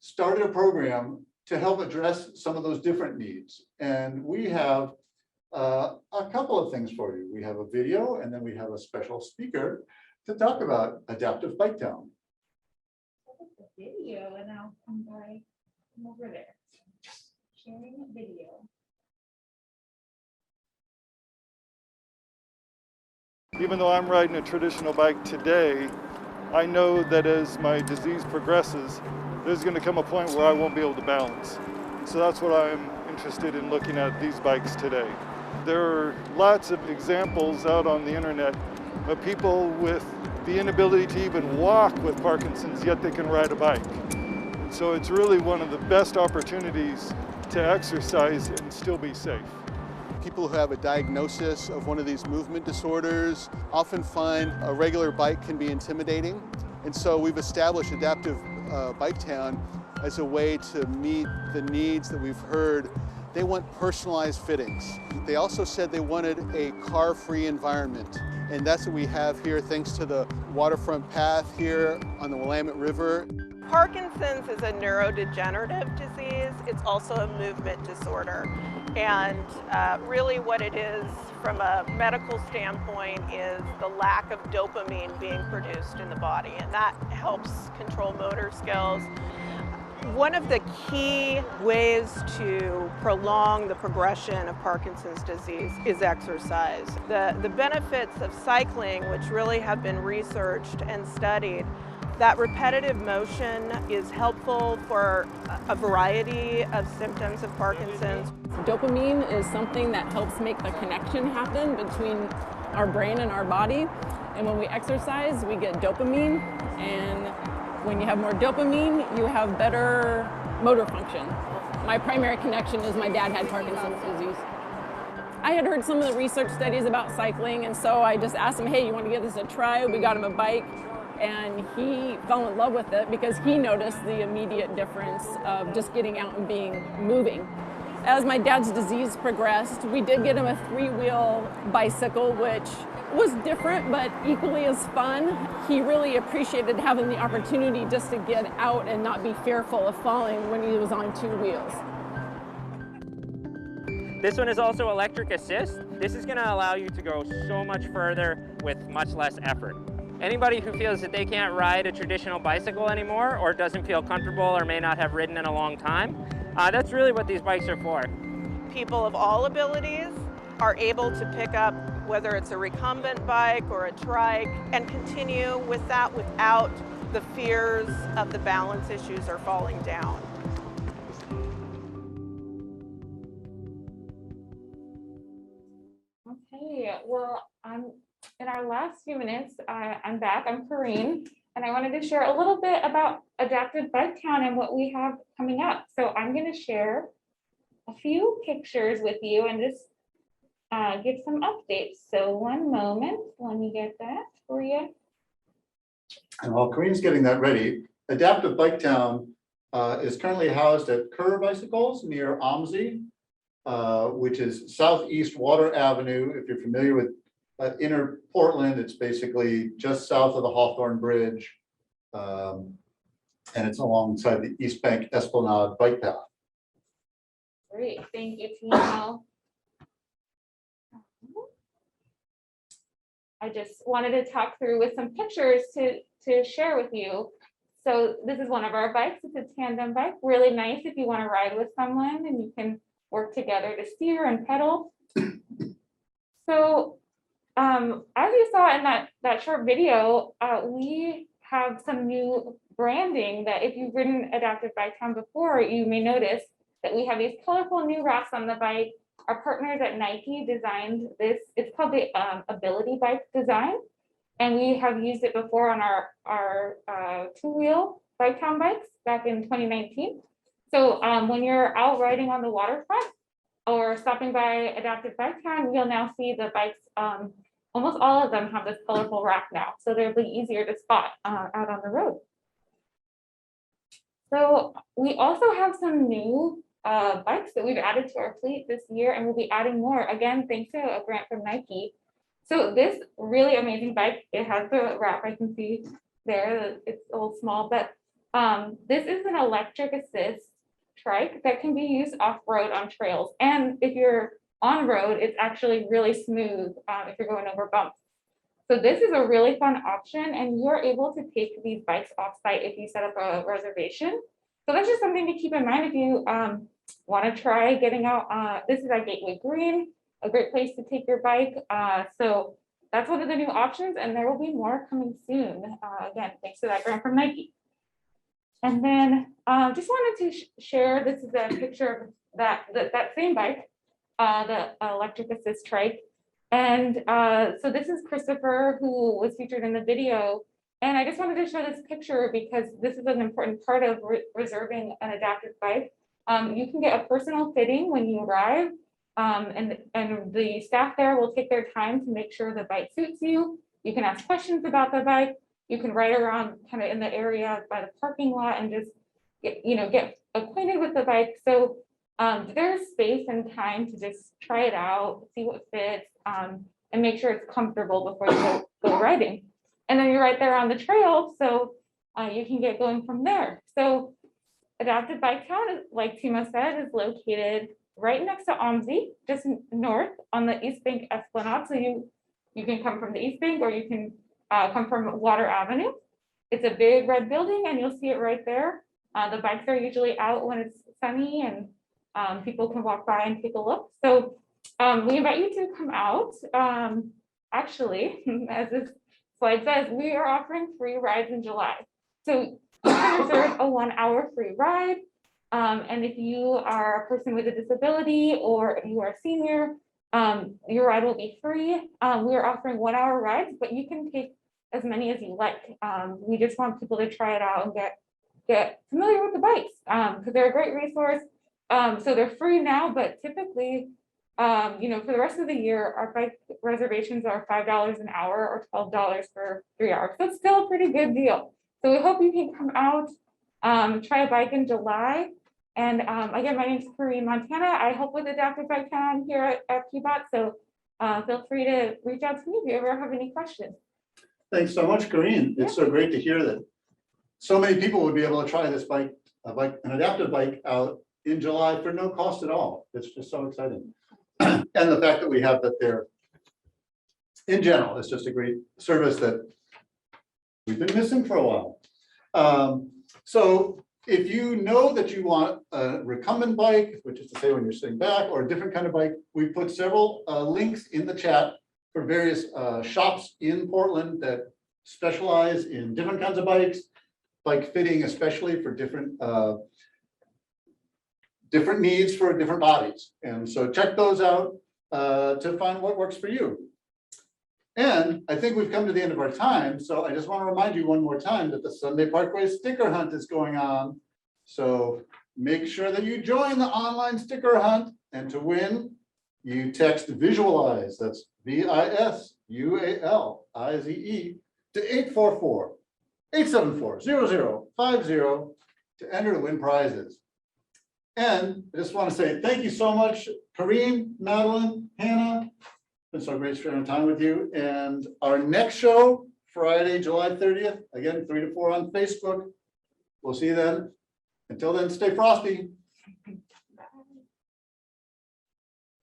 started a program to help address some of those different needs. And we have a couple of things for you. We have a video and then we have a special speaker to talk about Adaptive BIKETOWN. Video and I'll come over there. Sharing video. Even though I'm riding a traditional bike today, I know that as my disease progresses, there's going to come a point where I won't be able to balance. So that's what I'm interested in looking at these bikes today. There are lots of examples out on the internet of people with the inability to even walk with Parkinson's, yet they can ride a bike. And so it's really one of the best opportunities to exercise and still be safe. People who have a diagnosis of one of these movement disorders often find a regular bike can be intimidating. And so we've established Adaptive BIKETOWN as a way to meet the needs that we've heard. They want personalized fittings. They also said they wanted a car-free environment. And that's what we have here thanks to the waterfront path here on the Willamette River. Parkinson's is a neurodegenerative disease. It's also a movement disorder. And really what it is from a medical standpoint is the lack of dopamine being produced in the body. And that helps control motor skills. One of the key ways to prolong the progression of Parkinson's disease is exercise. The benefits of cycling, which really have been researched and studied, that repetitive motion is helpful for a variety of symptoms of Parkinson's. Dopamine is something that helps make the connection happen between our brain and our body. And when we exercise, we get dopamine. And when you have more dopamine, you have better motor function. My primary connection is my dad had Parkinson's disease. I had heard some of the research studies about cycling, and so I just asked him, hey, you want to give this a try? We got him a bike. And he fell in love with it because he noticed the immediate difference of just getting out and moving. As my dad's disease progressed, we did get him a 3-wheel bicycle, which was different but equally as fun. He really appreciated having the opportunity just to get out and not be fearful of falling when he was on 2 wheels. This one is also electric assist. This is going to allow you to go so much further with much less effort. Anybody who feels that they can't ride a traditional bicycle anymore or doesn't feel comfortable or may not have ridden in a long time, that's really what these bikes are for. People of all abilities are able to pick up whether it's a recumbent bike or a trike and continue with that without the fears of the balance issues or falling down. Okay, well, in our last few minutes, I'm back. I'm Corinne, and I wanted to share a little bit about Adaptive BIKETOWN and what we have coming up. So I'm going to share a few pictures with you and just give some updates. So one moment, let me get that for you. And while Corinne's getting that ready, Adaptive BIKETOWN is currently housed at Kerr Bicycles near OMSI, which is Southeast Water Avenue. If you're familiar with inner Portland, it's basically just south of the Hawthorne Bridge, and it's alongside the East Bank Esplanade bike path. Great, thank you, Timo. I just wanted to talk through with some pictures to share with you. So this is one of our bikes. It's a tandem bike, really nice if you want to ride with someone and you can work together to steer and pedal. So as you saw in that short video, we have some new branding that if you've ridden Adaptive BIKETOWN before, you may notice that we have these colorful new wraps on the bike. Our partners at Nike designed this. It's called the Ability Bike design. And we have used it before on our two-wheel BIKETOWN bikes back in 2019. So when you're out riding on the waterfront or stopping by Adaptive BIKETOWN, you'll now see the bikes. Almost all of them have this colorful wrap now, so they'll be easier to spot out on the road. So we also have some new bikes that we've added to our fleet this year, and we'll be adding more, again, thanks to a grant from Nike. So this really amazing bike, it has the wrap I can see there, it's a little small, but this is an electric assist trike that can be used off-road on trails. And if you're on road, it's actually really smooth if you're going over bumps. So this is a really fun option, and you're able to take these bikes off-site if you set up a reservation. So that's just something to keep in mind if you want to try getting out. This is at Gateway Green, a great place to take your bike. So that's one of the new options, and there will be more coming soon. Again, thanks to that grant from Nike. And then just wanted to share, this is a picture of that same bike, the electric assist trike. And so this is Christopher, who was featured in the video. And I just wanted to show this picture because this is an important part of reserving an adaptive bike. You can get a personal fitting when you arrive, and the staff there will take their time to make sure the bike suits you. You can ask questions about the bike. You can ride around kind of in the area by the parking lot and just get acquainted with the bike. So there's space and time to just try it out, see what fits, and make sure it's comfortable before you go riding. And then you're right there on the trail, so you can get going from there. So Adaptive BIKETOWN, like Timo said, is located right next to OMSI, just north on the East Bank Esplanade. So you can come from the East Bank, or you can come from Water Avenue. It's a big red building, and you'll see it right there. The bikes are usually out when it's sunny, and people can walk by and take a look. So we invite you to come out. Actually, as this slide says, we are offering free rides in July. So you can reserve a 1-hour free ride. And if you are a person with a disability or you are a senior, your ride will be free. We are offering 1-hour rides, but you can take as many as you like. We just want people to try it out and get familiar with the bikes because they're a great resource. So they're free now, but typically, for the rest of the year, our bike reservations are $5 an hour or $12 for 3 hours. So it's still a pretty good deal. So we hope you can come out, try a bike in July. And again, my name is Montana. I help with Adaptive BIKETOWN here at PBOT. So feel free to reach out to me if you ever have any questions. Thanks so much, Corinne. It's so great to hear that so many people would be able to try this bike, an adaptive bike out in July for no cost at all. It's just so exciting. And the fact that we have that there in general is just a great service that we've been missing for a while. So if you know that you want a recumbent bike, which is to say when you're sitting back, or a different kind of bike, we put several links in the chat for various shops in Portland that specialize in different kinds of bikes, bike fitting, especially for different needs for different bodies. And so check those out to find what works for you. And I think we've come to the end of our time. So I just want to remind you one more time that the Sunday Parkway sticker hunt is going on. So make sure that you join the online sticker hunt, and to win, you text visualize, that's VISUALIZE to 844-874-0050 to enter to win prizes. And I just want to say thank you so much, Corinne, Maddeline, Hanna. It's been so great spending time with you. And our next show, Friday, July 30th, again, 3 to 4 on Facebook. We'll see you then. Until then, stay frosty.